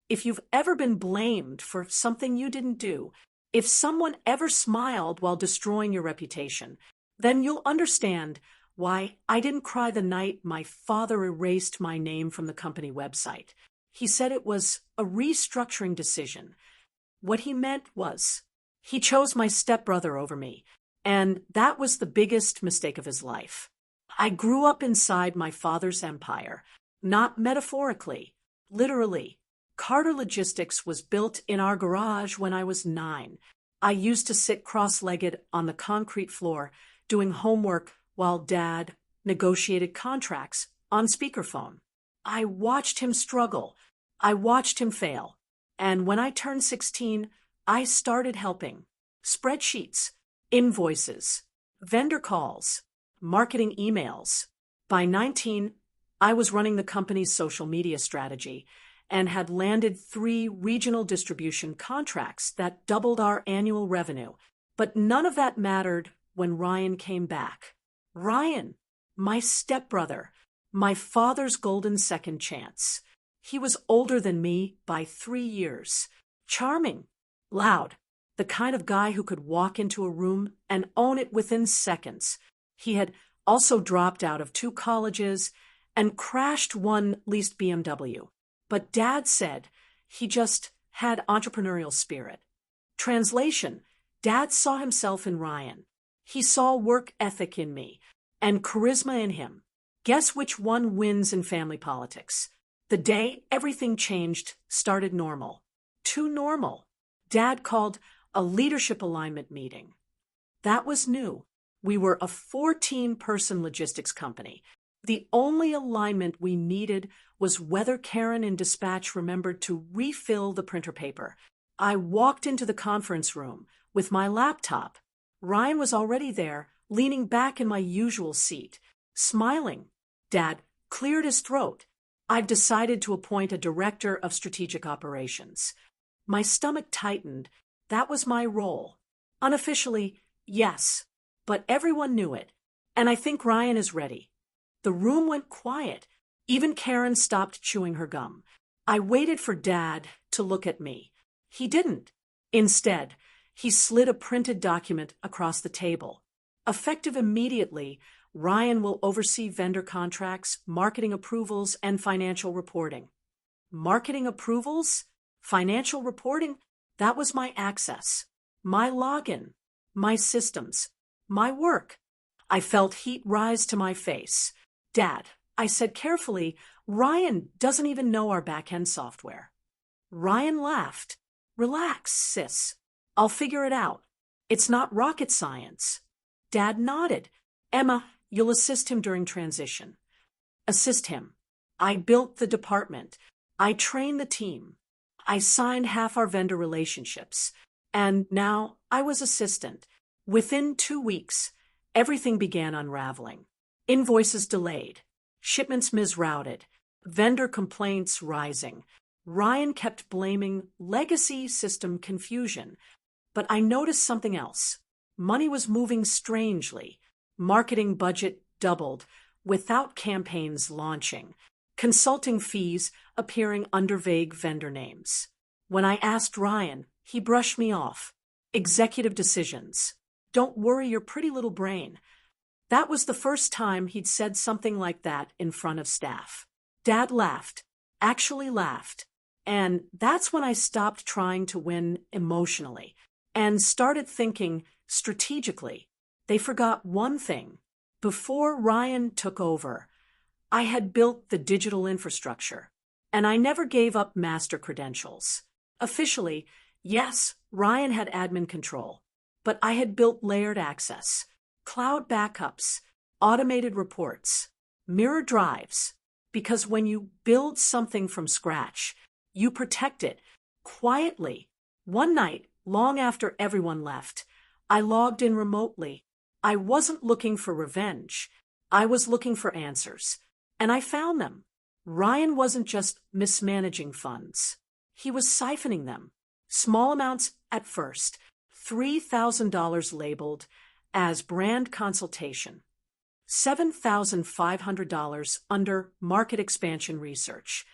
If you've ever been blamed for something you didn't do, if someone ever smiled while destroying your reputation, then you'll understand why I didn't cry the night my father erased my name from the company website. He said it was a restructuring decision. What he meant was he chose my stepbrother over me, and that was the biggest mistake of his life. I grew up inside my father's empire, not metaphorically, literally. Carter Logistics was built in our garage when I was 9. I used to sit cross-legged on the concrete floor doing homework while Dad negotiated contracts on speakerphone. I watched him struggle. I watched him fail. And when I turned 16, I started helping. Spreadsheets, invoices, vendor calls, marketing emails. By 19, I was running the company's social media strategy and had landed 3 regional distribution contracts that doubled our annual revenue. But none of that mattered when Ryan came back. Ryan, my stepbrother, my father's golden second chance. He was older than me by 3 years. Charming, loud, the kind of guy who could walk into a room and own it within seconds. He had also dropped out of 2 colleges and crashed one leased BMW. But Dad said he just had entrepreneurial spirit. Translation, Dad saw himself in Ryan. He saw work ethic in me and charisma in him. Guess which one wins in family politics? The day everything changed started normal. Too normal. Dad called a leadership alignment meeting. That was new. We were a 14-person logistics company. The only alignment we needed was whether Karen in dispatch remembered to refill the printer paper. I walked into the conference room with my laptop. Ryan was already there, leaning back in my usual seat, smiling. Dad cleared his throat. I've decided to appoint a director of strategic operations. My stomach tightened. That was my role. Unofficially, yes, but everyone knew it. And I think Ryan is ready. The room went quiet. Even Karen stopped chewing her gum. I waited for Dad to look at me. He didn't. Instead, he slid a printed document across the table. Effective immediately, Ryan will oversee vendor contracts, marketing approvals, and financial reporting. Marketing approvals? Financial reporting? That was my access, my login, my systems, my work. I felt heat rise to my face. Dad, I said carefully, Ryan doesn't even know our back-end software. Ryan laughed. Relax, sis. I'll figure it out. It's not rocket science. Dad nodded. Emma, you'll assist him during transition. Assist him. I built the department. I trained the team. I signed half our vendor relationships. And now I was assistant. Within 2 weeks, everything began unraveling. Invoices delayed. Shipments misrouted. Vendor complaints rising. Ryan kept blaming legacy system confusion. But I noticed something else. Money was moving strangely. Marketing budget doubled without campaigns launching. Consulting fees appearing under vague vendor names. When I asked Ryan, he brushed me off. Executive decisions. Don't worry your pretty little brain. That was the first time he'd said something like that in front of staff. Dad laughed, actually laughed. And that's when I stopped trying to win emotionally and started thinking strategically. They forgot one thing. Before Ryan took over, I had built the digital infrastructure, and I never gave up master credentials. Officially, yes, Ryan had admin control, but I had built layered access, cloud backups, automated reports, mirror drives, because when you build something from scratch, you protect it quietly. One night, long after everyone left, I logged in remotely. I wasn't looking for revenge. I was looking for answers. And I found them. Ryan wasn't just mismanaging funds. He was siphoning them. Small amounts at first. $3,000 labeled as brand consultation. $7,500 under market expansion research.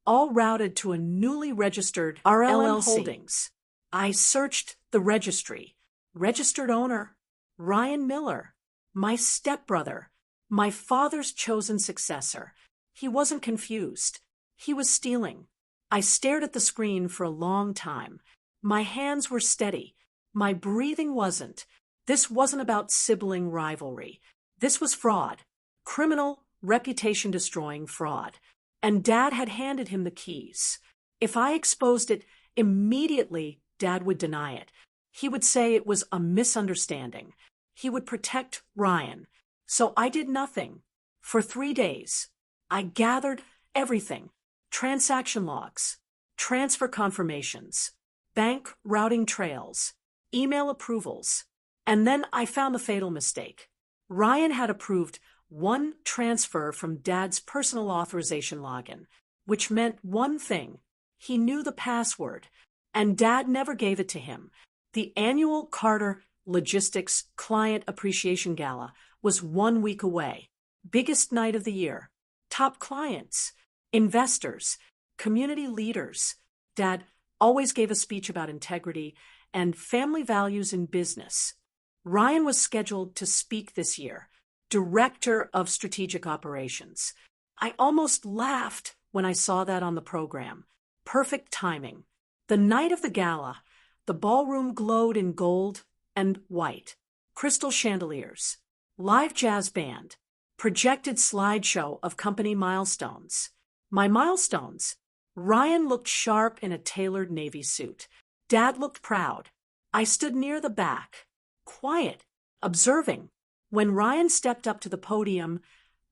all routed to a newly registered RLM Holdings. I searched the registry. Registered owner, Ryan Miller, my stepbrother, my father's chosen successor. He wasn't confused. He was stealing. I stared at the screen for a long time. My hands were steady. My breathing wasn't. This wasn't about sibling rivalry. This was fraud. Criminal, reputation-destroying fraud. And Dad had handed him the keys. If I exposed it, immediately Dad would deny it. He would say it was a misunderstanding. He would protect Ryan. So I did nothing. For 3 days, I gathered everything. Transaction logs, transfer confirmations, bank routing trails, email approvals. And then I found the fatal mistake. Ryan had approved one transfer from Dad's personal authorization login, which meant one thing. He knew the password, and Dad never gave it to him. The annual Carter Logistics Client Appreciation Gala was 1 week away. Biggest night of the year. Top clients, investors, community leaders. Dad always gave a speech about integrity and family values in business. Ryan was scheduled to speak this year, Director of Strategic Operations. I almost laughed when I saw that on the program. Perfect timing. The night of the gala, the ballroom glowed in gold and white, crystal chandeliers, live jazz band, projected slideshow of company milestones. My milestones. Ryan looked sharp in a tailored navy suit. Dad looked proud. I stood near the back, quiet, observing. When Ryan stepped up to the podium,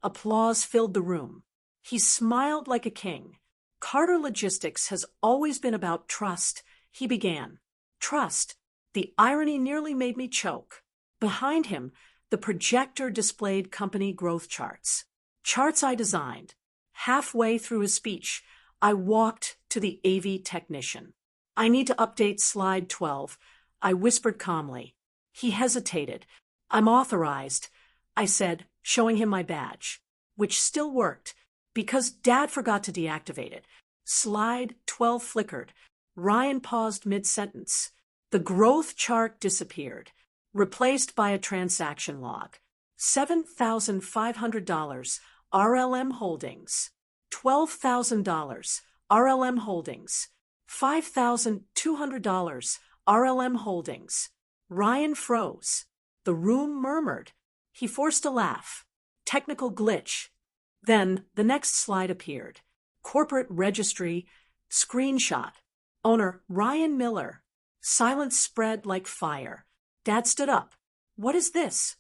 applause filled the room. He smiled like a king. Carter Logistics has always been about trust, he began. Trust. The irony nearly made me choke. Behind him, the projector displayed company growth charts. Charts I designed. Halfway through his speech, I walked to the AV technician. I need to update slide 12, I whispered calmly. He hesitated. I'm authorized, I said, showing him my badge, which still worked, because Dad forgot to deactivate it. Slide 12 flickered. Ryan paused mid-sentence. The growth chart disappeared, replaced by a transaction log. $7,500, RLM Holdings. $12,000, RLM Holdings. $5,200, RLM Holdings. Ryan froze. The room murmured. He forced a laugh. Technical glitch. Then the next slide appeared. Corporate registry, screenshot. Owner Ryan Miller. Silence spread like fire. Dad stood up. What is this?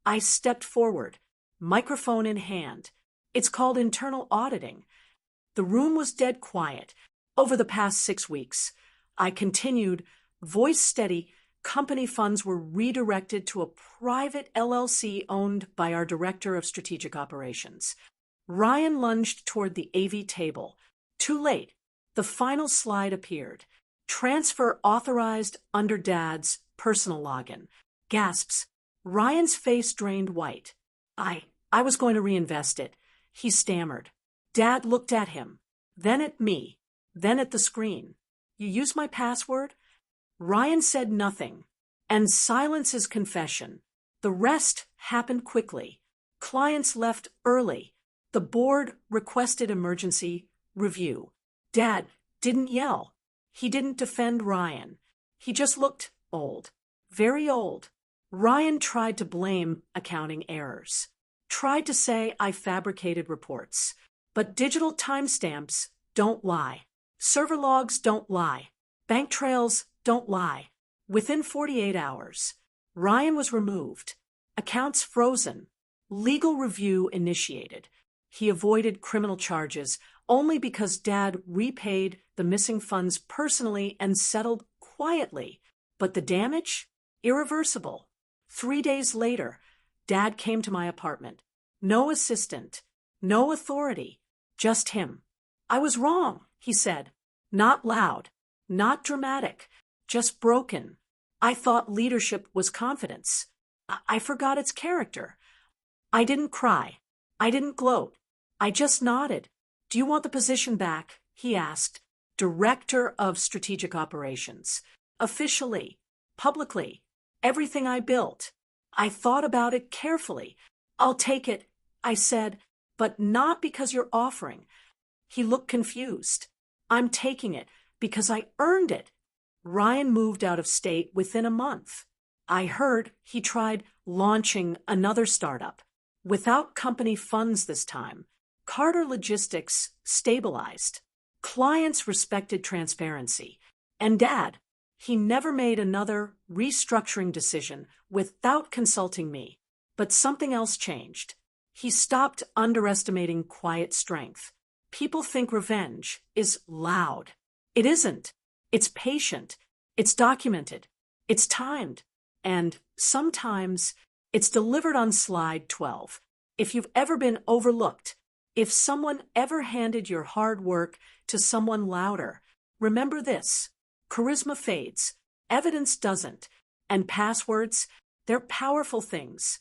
I stepped forward, microphone in hand. It's called internal auditing. The room was dead quiet. Over the past 6 weeks, I continued, voice steady. Company funds were redirected to a private LLC owned by our Director of Strategic Operations. Ryan lunged toward the AV table. Too late. The final slide appeared. Transfer authorized under Dad's personal login. Gasps. Ryan's face drained white. I was going to reinvest it. He stammered. Dad looked at him, then at me, then at the screen. You use my password? Ryan said nothing, and silence is confession. The rest happened quickly. Clients left early. The board requested emergency review. Dad didn't yell. He didn't defend Ryan. He just looked old, very old. Ryan tried to blame accounting errors, tried to say I fabricated reports. But digital timestamps don't lie. Server logs don't lie. Bank trails don't lie. Within 48 hours, Ryan was removed. Accounts frozen. Legal review initiated. He avoided criminal charges only because Dad repaid the missing funds personally and settled quietly. But the damage? Irreversible. 3 days later, Dad came to my apartment. No assistant, no authority, just him. I was wrong, he said. Not loud, not dramatic, just broken. I thought leadership was confidence. I forgot its character. I didn't cry. I didn't gloat. I just nodded. Do you want the position back? he asked. Director of Strategic Operations. Officially. Publicly. Everything I built. I thought about it carefully. I'll take it, I said, but not because you're offering. He looked confused. I'm taking it because I earned it. Ryan moved out of state within a month. I heard he tried launching another startup. Without company funds this time, Carter Logistics stabilized. Clients respected transparency. And Dad, he never made another restructuring decision without consulting me. But something else changed. He stopped underestimating quiet strength. People think revenge is loud. It isn't. It's patient. It's documented. It's timed. And sometimes it's delivered on slide 12. If you've ever been overlooked, if someone ever handed your hard work to someone louder, remember this: charisma fades, evidence doesn't, and passwords, they're powerful things,